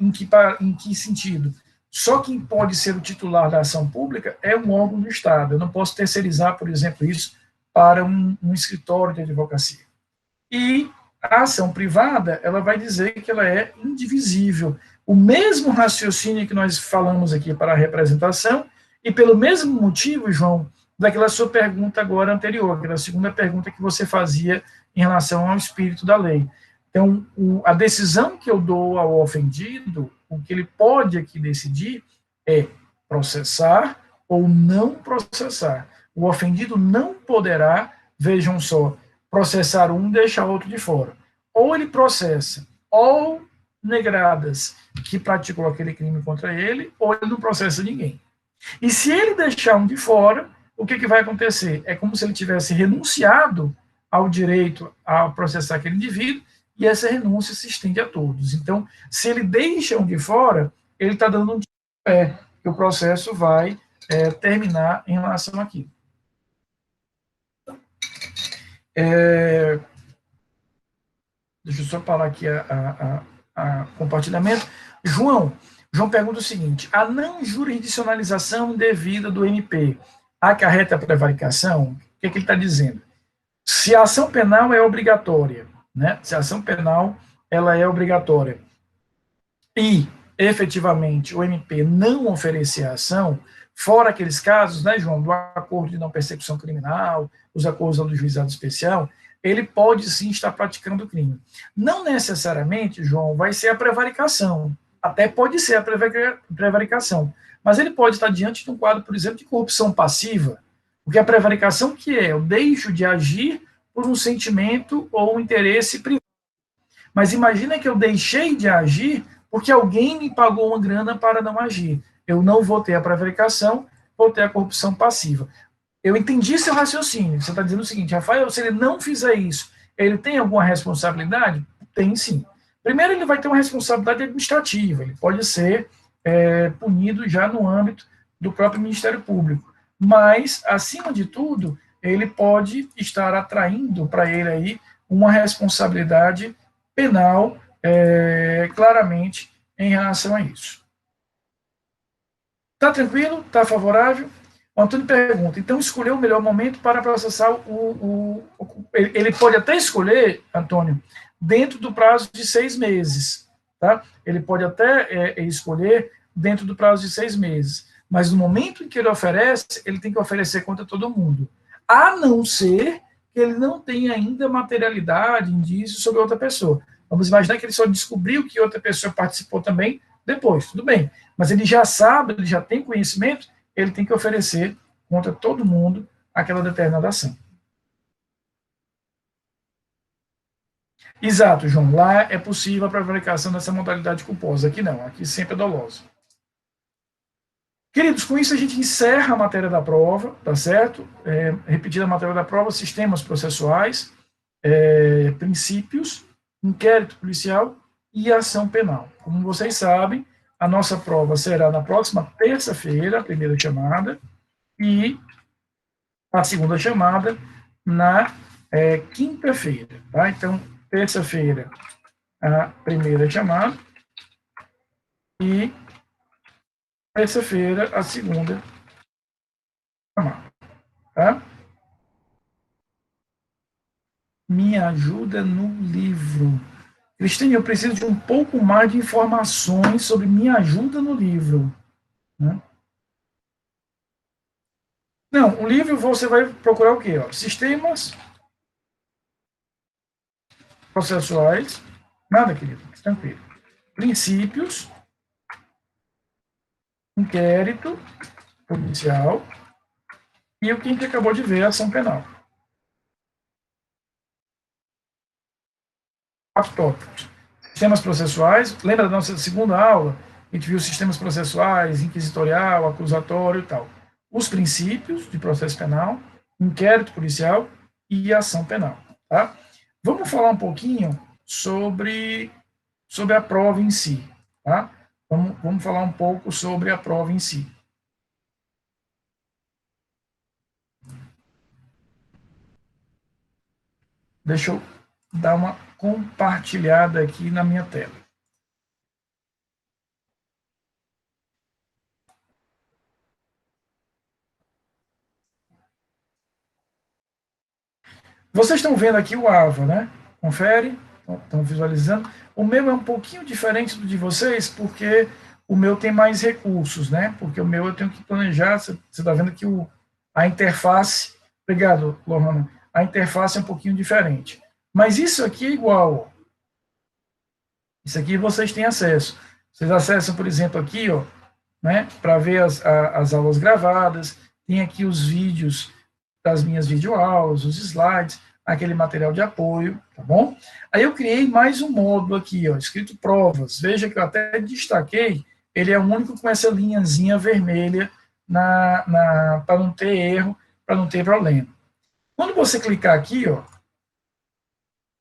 Em que sentido? Só quem pode ser o titular da ação pública é um órgão do Estado. Eu não posso terceirizar, por exemplo, isso para um escritório de advocacia. E a ação privada, ela vai dizer que ela é indivisível. O mesmo raciocínio que nós falamos aqui para a representação, e pelo mesmo motivo, João, daquela sua pergunta agora anterior, aquela segunda pergunta que você fazia em relação ao espírito da lei. Então, a decisão que eu dou ao ofendido, o que ele pode aqui decidir é processar ou não processar. O ofendido não poderá, vejam só, processar um e deixar outro de fora. Ou ele processa, ou negradas que praticou aquele crime contra ele, ou ele não processa ninguém. E se ele deixar um de fora, o que vai acontecer? É como se ele tivesse renunciado ao direito a processar aquele indivíduo, e essa renúncia se estende a todos. Então, se ele deixa um de fora, ele está dando um tiro no pé, que o processo vai terminar em relação àquilo. Deixa eu só parar aqui a compartilhamento. João pergunta o seguinte: a não jurisdicionalização indevida do MP acarreta a prevaricação? O que ele está dizendo? Se a ação penal é obrigatória, né? Se a ação penal ela é obrigatória e, efetivamente, o MP não oferecer a ação, fora aqueles casos, né, João, do acordo de não persecução criminal, os acordos do juizado especial, ele pode sim estar praticando o crime. Não necessariamente, João, vai ser a prevaricação. Até pode ser a prevaricação. Mas ele pode estar diante de um quadro, por exemplo, de corrupção passiva. Porque a prevaricação que é? Eu deixo de agir por um sentimento ou um interesse privado. Mas imagina que eu deixei de agir porque alguém me pagou uma grana para não agir. Eu não vou ter a prevaricação, vou ter a corrupção passiva. Eu entendi seu raciocínio. Você está dizendo o seguinte: Rafael, se ele não fizer isso, ele tem alguma responsabilidade? Tem sim. Primeiro, ele vai ter uma responsabilidade administrativa. Ele pode ser punido já no âmbito do próprio Ministério Público. Mas, acima de tudo, ele pode estar atraindo para ele aí uma responsabilidade penal, claramente, em relação a isso. Está tranquilo? Está favorável? O Antônio pergunta: então escolher o melhor momento para processar ele pode até escolher, Antônio, dentro do prazo de 6 meses. Tá? Ele pode até escolher dentro do prazo de 6 meses. Mas no momento em que ele oferece, ele tem que oferecer contra todo mundo. A não ser que ele não tenha ainda materialidade, indício sobre outra pessoa. Vamos imaginar que ele só descobriu que outra pessoa participou também depois, tudo bem. Mas ele já sabe, ele já tem conhecimento, ele tem que oferecer contra todo mundo aquela determinada ação. Exato, João. Lá é possível a prevaricação dessa modalidade culposa. Aqui não, aqui sempre é dolosa. Queridos, com isso a gente encerra a matéria da prova, tá certo? Repetida a matéria da prova: sistemas processuais, princípios, inquérito policial e ação penal. Como vocês sabem, a nossa prova será na próxima terça-feira, a primeira chamada, e a segunda chamada na quinta-feira. Tá? Então, terça-feira, a primeira chamada, e terça-feira, a segunda chamada. Tá? Me ajuda no livro. Cristine, eu preciso de um pouco mais de informações sobre me ajuda no livro. Né? Não, o livro você vai procurar o quê? Ó? Sistemas processuais. Nada, querido, tranquilo. Princípios, inquérito policial e o que a gente acabou de ver, ação penal. 4 tópicos. Sistemas processuais, lembra da nossa segunda aula? A gente viu sistemas processuais, inquisitorial, acusatório e tal. Os princípios de processo penal, inquérito policial e ação penal. Tá? Vamos falar um pouquinho sobre a prova em si. Tá? Vamos falar um pouco sobre a prova em si. Deixa eu dar uma compartilhada aqui na minha tela. Vocês estão vendo aqui o AVA, né? Confere, estão visualizando. O meu é um pouquinho diferente do de vocês, porque o meu tem mais recursos, né? Porque o meu eu tenho que planejar. Você está vendo que a interface. Obrigado, Lohana. A interface é um pouquinho diferente. Mas isso aqui é igual. Ó. Isso aqui vocês têm acesso. Vocês acessam, por exemplo, aqui, ó, né? Para ver as aulas gravadas. Tem aqui os vídeos das minhas videoaulas, os slides, aquele material de apoio, tá bom? Aí eu criei mais um módulo aqui, ó, escrito provas. Veja que eu até destaquei, ele é o único com essa linhazinha vermelha para não ter erro, para não ter problema. Quando você clicar aqui, ó,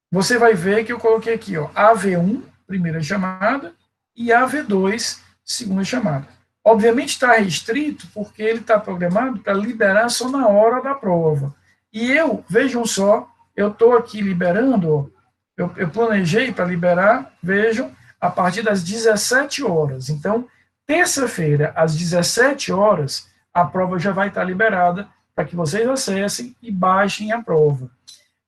você vai ver que eu coloquei aqui, ó, AV1, primeira chamada, e AV2, segunda chamada. Obviamente está restrito, porque ele está programado para liberar só na hora da prova. E vejam só, eu estou aqui liberando, eu planejei para liberar, vejam, a partir das 17 horas. Então, terça-feira, às 17 horas, a prova já vai estar liberada para que vocês acessem e baixem a prova.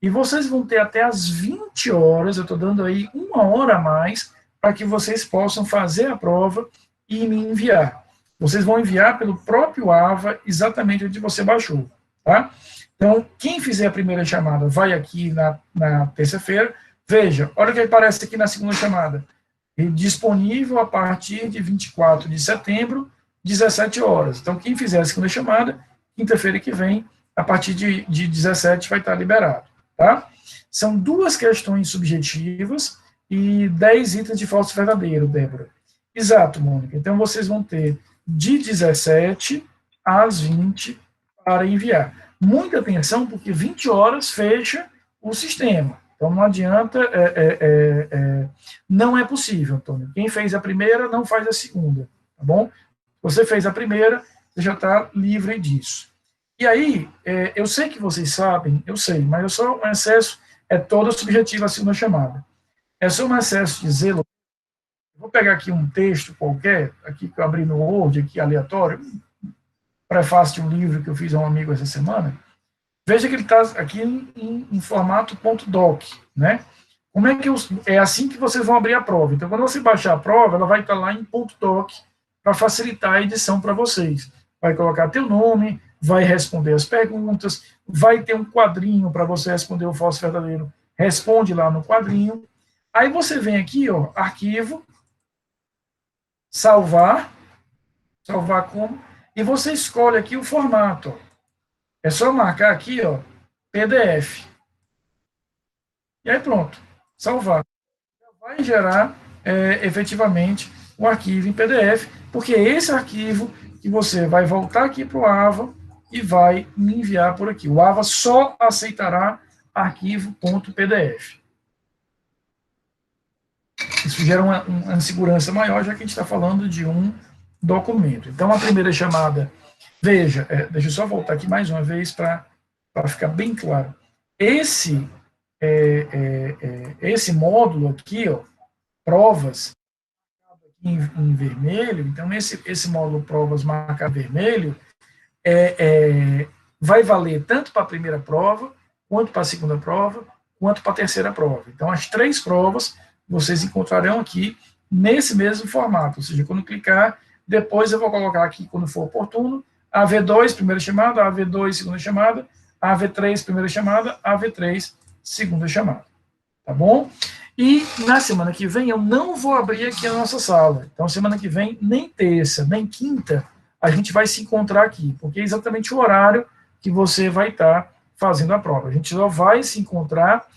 E vocês vão ter até às 20 horas, eu estou dando aí 1 hora a mais, para que vocês possam fazer a prova e me enviar. Vocês vão enviar pelo próprio AVA, exatamente onde você baixou, tá? Então, quem fizer a primeira chamada vai aqui na terça-feira. Veja, olha o que aparece aqui na segunda chamada. Disponível a partir de 24 de setembro, 17 horas. Então, quem fizer a segunda chamada, quinta-feira que vem, a partir de 17 vai estar liberado, tá? São 2 questões subjetivas e 10 itens de falso verdadeiro, Débora. Exato, Mônica. Então, vocês vão ter de 17 às 20 para enviar. Muita atenção, porque 20 horas fecha o sistema. Então, não adianta, não é possível, Antônio. Quem fez a primeira, não faz a segunda, tá bom? Você fez a primeira, você já está livre disso. E aí, eu sei que vocês sabem, eu sei, mas é só um excesso, é toda subjetiva a segunda chamada. É só um excesso de zelo. Vou pegar aqui um texto qualquer, aqui que eu abri no Word, aqui aleatório, prefácio de um livro que eu fiz a um amigo essa semana. Veja que ele está aqui em formato .doc, né? Como é que é assim que vocês vão abrir a prova. Então, quando você baixar a prova, ela vai estar lá em .doc para facilitar a edição para vocês. Vai colocar teu nome, vai responder as perguntas, vai ter um quadrinho para você responder o falso verdadeiro. Responde lá no quadrinho. Aí você vem aqui, ó, arquivo, salvar como, e você escolhe aqui o formato. Ó. É só marcar aqui, ó, PDF. E aí pronto, salvar. Vai gerar efetivamente um arquivo em PDF, porque é esse arquivo que você vai voltar aqui para o AVA e vai me enviar por aqui. O AVA só aceitará arquivo.pdf. Isso gera uma segurança maior, já que a gente está falando de um documento. Então, a primeira chamada, veja, deixa eu só voltar aqui mais uma vez para ficar bem claro. Esse módulo aqui, ó, provas, em vermelho, então esse módulo provas marcado vermelho vai valer tanto para a primeira prova, quanto para a segunda prova, quanto para a terceira prova. Então, as 3 provas vocês encontrarão aqui nesse mesmo formato, ou seja, quando clicar, depois eu vou colocar aqui, quando for oportuno, AV2, primeira chamada, AV2, segunda chamada, AV3, primeira chamada, AV3, segunda chamada. Tá bom? E na semana que vem eu não vou abrir aqui a nossa sala. Então, semana que vem, nem terça, nem quinta, a gente vai se encontrar aqui, porque é exatamente o horário que você vai estar fazendo a prova. A gente só vai se encontrar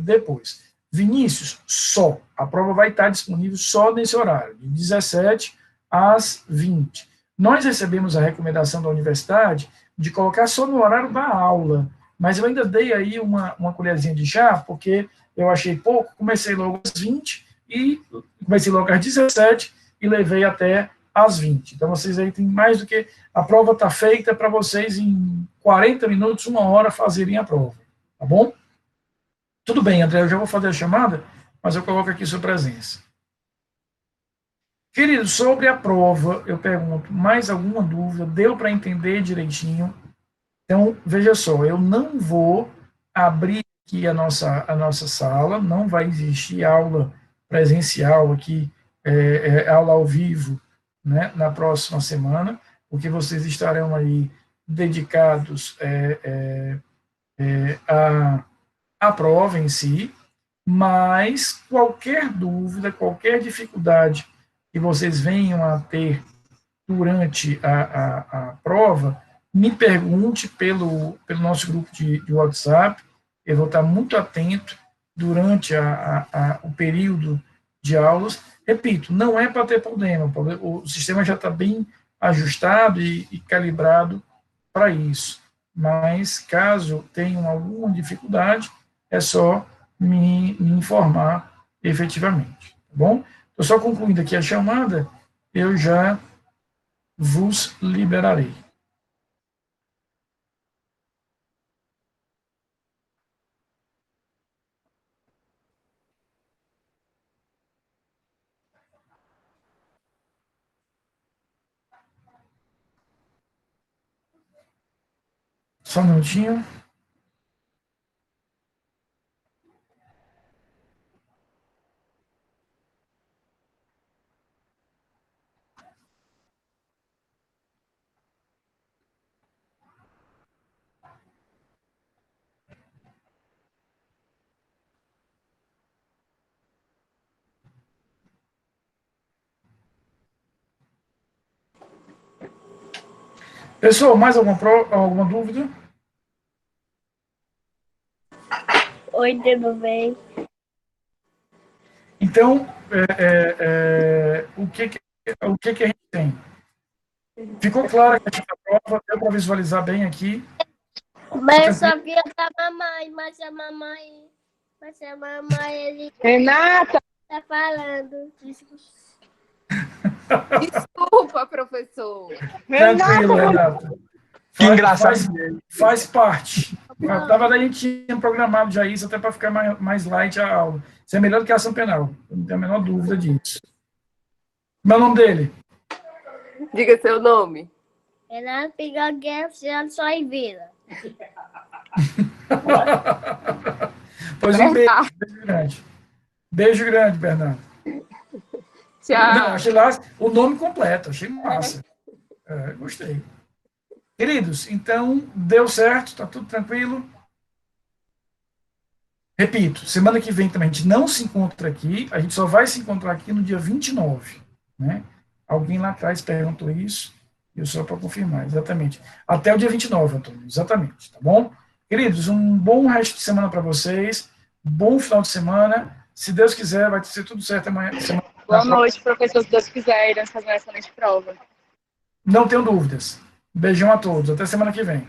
depois. Vinícius, só. A prova vai estar disponível só nesse horário, de 17 às 20. Nós recebemos a recomendação da universidade de colocar só no horário da aula, mas eu ainda dei aí uma colherzinha de chá, porque eu achei pouco, comecei logo às 20 e comecei logo às 17 e levei até às 20. Então, vocês aí têm mais do que... A prova está feita para vocês em 40 minutos, 1 hora, fazerem a prova. Tá bom? Tudo bem, André, eu já vou fazer a chamada, mas eu coloco aqui sua presença. Querido, sobre a prova, eu pergunto, mais alguma dúvida? Deu para entender direitinho? Então, veja só, eu não vou abrir aqui a nossa sala, não vai existir aula presencial aqui, aula ao vivo, né, na próxima semana, porque vocês estarão aí dedicados à prova em si, mas qualquer dúvida, qualquer dificuldade que vocês venham a ter durante a prova, me pergunte pelo nosso grupo de WhatsApp, eu vou estar muito atento durante o período de aulas. Repito, não é para ter problema, o sistema já está bem ajustado e calibrado para isso, mas caso tenham alguma dificuldade, é só me informar efetivamente, tá bom? Estou só concluindo aqui a chamada, eu já vos liberarei. Só um minutinho. Pessoal, mais alguma dúvida? Oi, tudo bem? Então, o que a gente tem? Ficou claro a questão da prova, deu para visualizar bem aqui. Mas eu sabia da mamãe, mas a mamãe, ele Renata! tá falando. Desculpa, professor. Tranquilo, Renata. Que engraçado. Faz parte. Na verdade, a gente tinha programado já isso, até para ficar mais light a aula. Isso é melhor do que a ação penal. Eu não tenho a menor dúvida disso. Meu nome dele? Diga seu nome. Renato Pigogueiro, só em vida. Pois um beijo grande. Beijo grande, Bernardo. Tchau. Não, achei lá o nome completo, achei massa. Gostei. Queridos, então, deu certo, está tudo tranquilo. Repito, semana que vem também a gente não se encontra aqui, a gente só vai se encontrar aqui no dia 29, né? Alguém lá atrás perguntou isso, eu só para confirmar, exatamente. Até o dia 29, Antônio, exatamente, tá bom? Queridos, um bom resto de semana para vocês, bom final de semana, se Deus quiser, vai ser tudo certo amanhã. Boa noite, professor, se Deus quiser, iremos fazer uma excelente prova. Não tenho dúvidas. Beijão a todos, até semana que vem.